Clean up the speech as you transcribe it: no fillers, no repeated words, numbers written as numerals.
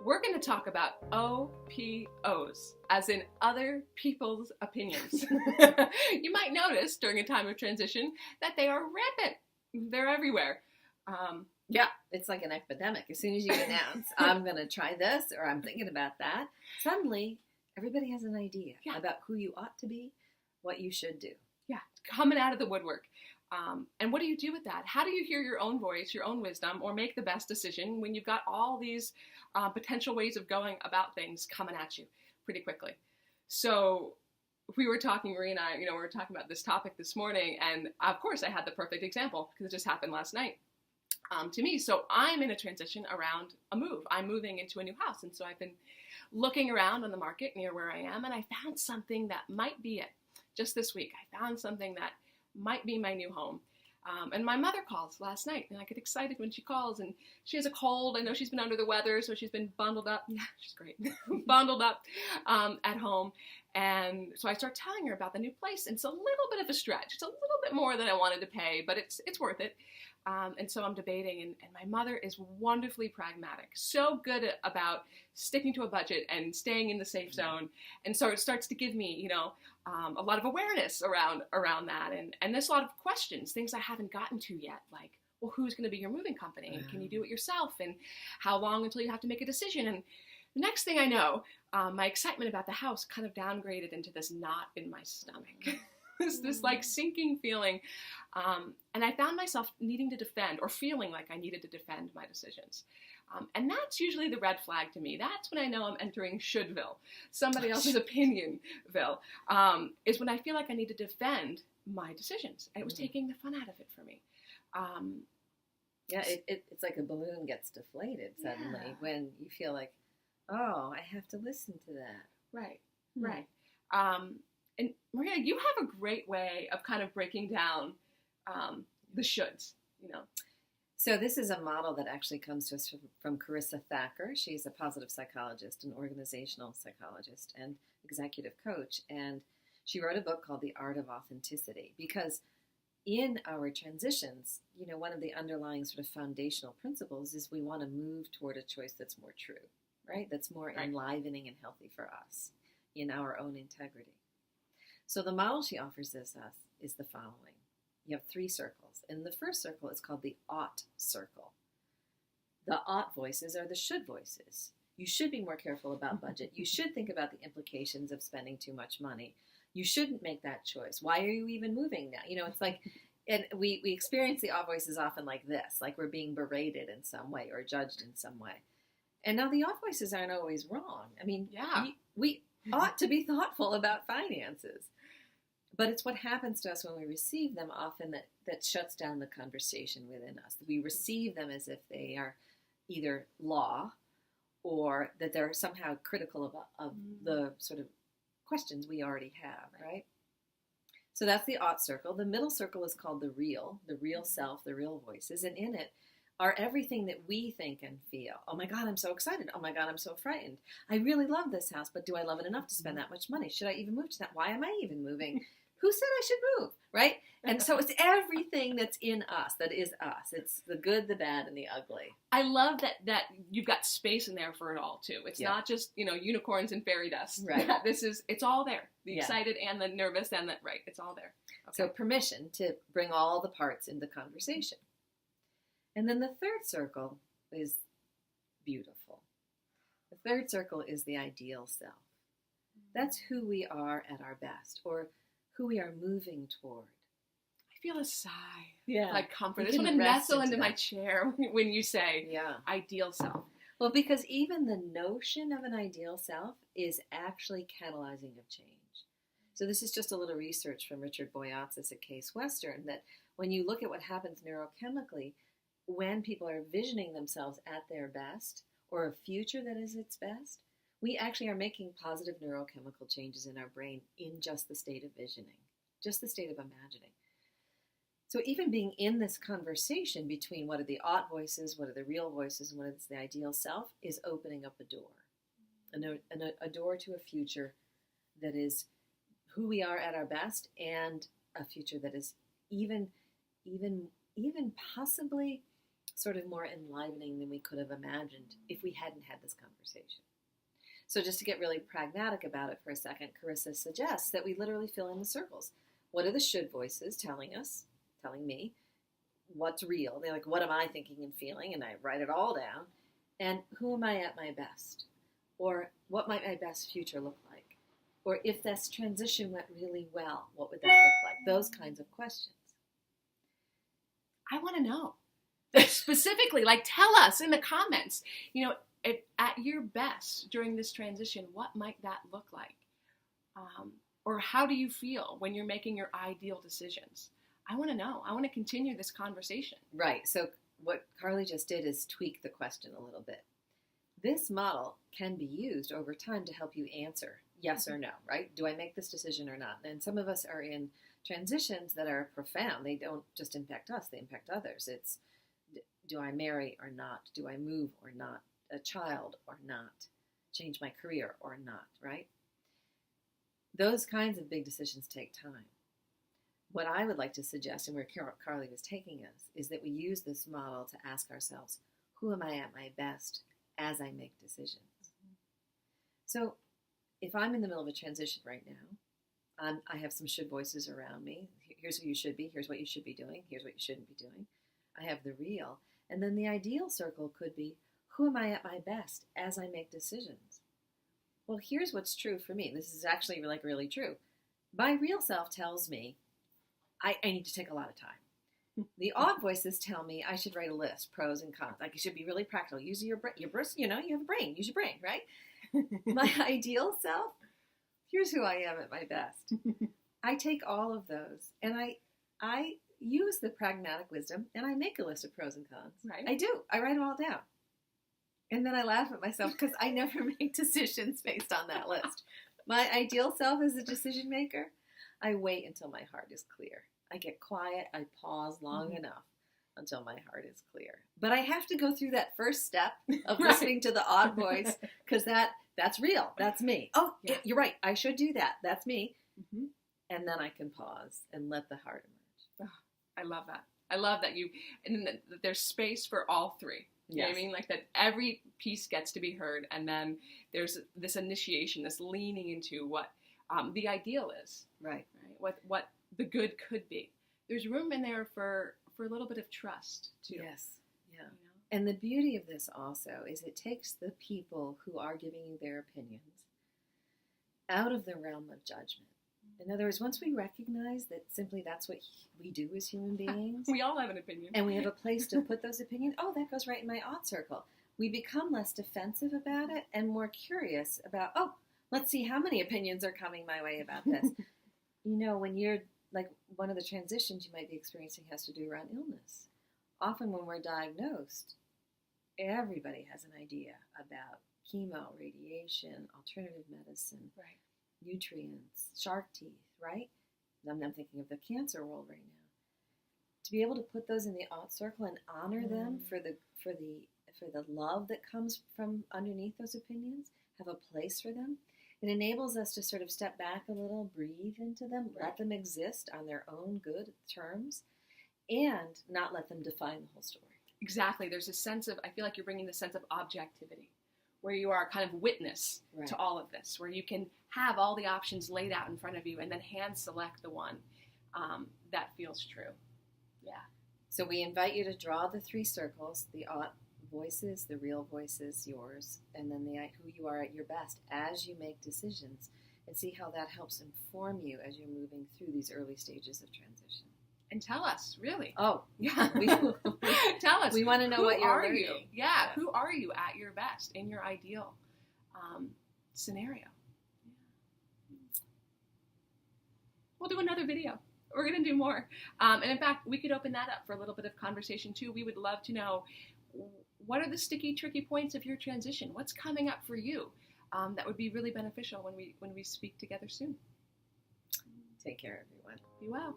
we're going to talk about OPOs, as in other people's opinions. You might notice during a time of transition that they are rampant. They're everywhere. Yeah, it's like an epidemic. As soon as you announce, I'm going to try this, or I'm thinking about that, suddenly everybody has an idea about who you ought to be, what you should do. Yeah, coming out of the woodwork. And what do you do with that? How do you hear your own voice, your own wisdom, or make the best decision when you've got all these potential ways of going about things coming at you pretty quickly? So we were talking, Maria and I, we were talking about this topic this morning, and of course I had the perfect example because it just happened last night to me. So I'm in a transition around a move. I'm moving into a new house, and so I've been looking around on the market near where I am, and I found something that might be it. Just this week, I found something that might be my new home. And my mother calls last night, and I get excited when she calls, and she has a cold. I know she's been under the weather, so she's been bundled up. Yeah, she's great. Bundled up at home. And so I start telling her about the new place, and it's a little bit of a stretch. It's a little bit more than I wanted to pay, but it's worth it. And so I'm debating, and my mother is wonderfully pragmatic, so good about sticking to a budget and staying in the safe zone. And so it starts to give me, a lot of awareness around that. And there's a lot of questions, things I haven't gotten to yet, like, well, who's going to be your moving company? And can you do it yourself? And how long until you have to make a decision? And the next thing I know, my excitement about the house kind of downgraded into this knot in my stomach. This like sinking feeling. And I found myself needing to defend, or feeling like I needed to defend my decisions. And that's usually the red flag to me. That's when I know I'm entering shouldville, somebody else's opinionville, is when I feel like I need to defend my decisions. And it was taking the fun out of it for me. It's like a balloon gets deflated suddenly when you feel like, oh, I have to listen to that. Right. And Maria, you have a great way of kind of breaking down the shoulds, So this is a model that actually comes to us from Carissa Thacker. She's a positive psychologist, an organizational psychologist, and executive coach. And she wrote a book called The Art of Authenticity, because in our transitions, one of the underlying sort of foundational principles is we want to move toward a choice that's more true, right? That's more enlivening and healthy for us in our own integrity. So the model she offers us is the following. You have 3 circles. And the first circle is called the ought circle. The ought voices are the should voices. You should be more careful about budget. You should think about the implications of spending too much money. You shouldn't make that choice. Why are you even moving now? It's like, and we experience the ought voices often like this, like we're being berated in some way or judged in some way. And now the ought voices aren't always wrong. I mean, we ought to be thoughtful about finances. But it's what happens to us when we receive them often that shuts down the conversation within us. We receive them as if they are either law or that they're somehow critical of the sort of questions we already have, right? So that's the ought circle. The middle circle is called the real self, the real voices. And in it are everything that we think and feel. Oh my God, I'm so excited. Oh my God, I'm so frightened. I really love this house, but do I love it enough to spend that much money? Should I even move to that? Why am I even moving? Who said I should move, right? And so it's everything that's in us, that is us. It's the good, the bad, and the ugly. I love that you've got space in there for it all, too. It's not just, unicorns and fairy dust. Right. It's all there. The excited and the nervous and it's all there. Okay. So permission to bring all the parts into conversation. And then the third circle is beautiful. The third circle is the ideal self. That's who we are at our best, or who we are moving toward. I feel a sigh. Yeah. Like comfort. I just want to nestle into my chair when you say ideal self. Well, because even the notion of an ideal self is actually catalyzing of change. So this is just a little research from Richard Boyatzis at Case Western, that when you look at what happens neurochemically, when people are visioning themselves at their best, or a future that is its best, we actually are making positive neurochemical changes in our brain in just the state of visioning, just the state of imagining. So even being in this conversation between what are the ought voices, what are the real voices, and what is the ideal self, is opening up a door, a door to a future that is who we are at our best, and a future that is even possibly sort of more enlivening than we could have imagined if we hadn't had this conversation. So just to get really pragmatic about it for a second, Carissa suggests that we literally fill in the circles. What are the should voices telling me what's real? They're like, what am I thinking and feeling? And I write it all down. And who am I at my best? Or what might my best future look like? Or if this transition went really well, what would that look like? Those kinds of questions. I want to know. Specifically, like, tell us in the comments, at your best during this transition, what might that look like? Or how do you feel when you're making your ideal decisions? I want to know. I want to continue this conversation. Right. So what Karlee just did is tweak the question a little bit. This model can be used over time to help you answer yes or no, right? Do I make this decision or not? And some of us are in transitions that are profound. They don't just impact us, they impact others. It's, do I marry or not? Do I move or not? A child or not? Change my career or not, right? Those kinds of big decisions take time. What I would like to suggest, and where Karlee was taking us, is that we use this model to ask ourselves, who am I at my best as I make decisions? Mm-hmm. So if I'm in the middle of a transition right now, I have some should voices around me. Here's who you should be. Here's what you should be doing. Here's what you shouldn't be doing. I have the real. And then the ideal circle could be, who am I at my best as I make decisions? Well, here's what's true for me. This is actually really true. My real self tells me I need to take a lot of time. The odd voices tell me I should write a list, pros and cons. Like, you should be really practical. Use your brain. You have a brain. Use your brain, right? My ideal self, here's who I am at my best. I take all of those and I use the pragmatic wisdom and I make a list of pros and cons. Right. I do. I write them all down. And then I laugh at myself because I never make decisions based on that list. My ideal self as a decision maker, I wait until my heart is clear. I get quiet. I pause long enough until my heart is clear. But I have to go through that first step of listening to the odd voice because that's real. That's me. Oh, yeah. You're right. I should do that. That's me. Mm-hmm. And then I can pause and let the heart emerge. Oh, I love that. I love that that there's space for all three. You know what I mean? Like, that every piece gets to be heard, and then there's this initiation, this leaning into what the ideal is. Right. What the good could be. There's room in there for a little bit of trust, too. Yes. Yeah. And the beauty of this also is it takes the people who are giving you their opinions out of the realm of judgment. In other words, once we recognize that simply that's what we do as human beings. We all have an opinion. And we have a place to put those opinions. Oh, that goes right in my odd circle. We become less defensive about it and more curious about, oh, let's see how many opinions are coming my way about this. When you're, like, one of the transitions you might be experiencing has to do around illness. Often when we're diagnosed, everybody has an idea about chemo, radiation, alternative medicine. Right. Nutrients, shark teeth, right? I'm thinking of the cancer world right now. To be able to put those in the odd circle and honor them for the love that comes from underneath those opinions, have a place for them, it enables us to sort of step back a little, breathe into them, let them exist on their own good terms, and not let them define the whole story. Exactly. There's a sense of, I feel like you're bringing the sense of objectivity, where you are kind of witness to all of this, where you can have all the options laid out in front of you and then hand select the one that feels true. Yeah. So we invite you to draw the three circles, the odd voices, the real voices, yours, and then who you are at your best as you make decisions, and see how that helps inform you as you're moving through these early stages of transition. And tell us, really. Oh, yeah. Tell us. We want to know what you're learning. You? Yeah. Who are you at your best in your ideal scenario? Yeah. We'll do another video. We're going to do more. And in fact, we could open that up for a little bit of conversation too. We would love to know, what are the sticky, tricky points of your transition? What's coming up for you? That would be really beneficial when we speak together soon. Take care, everyone. Be well.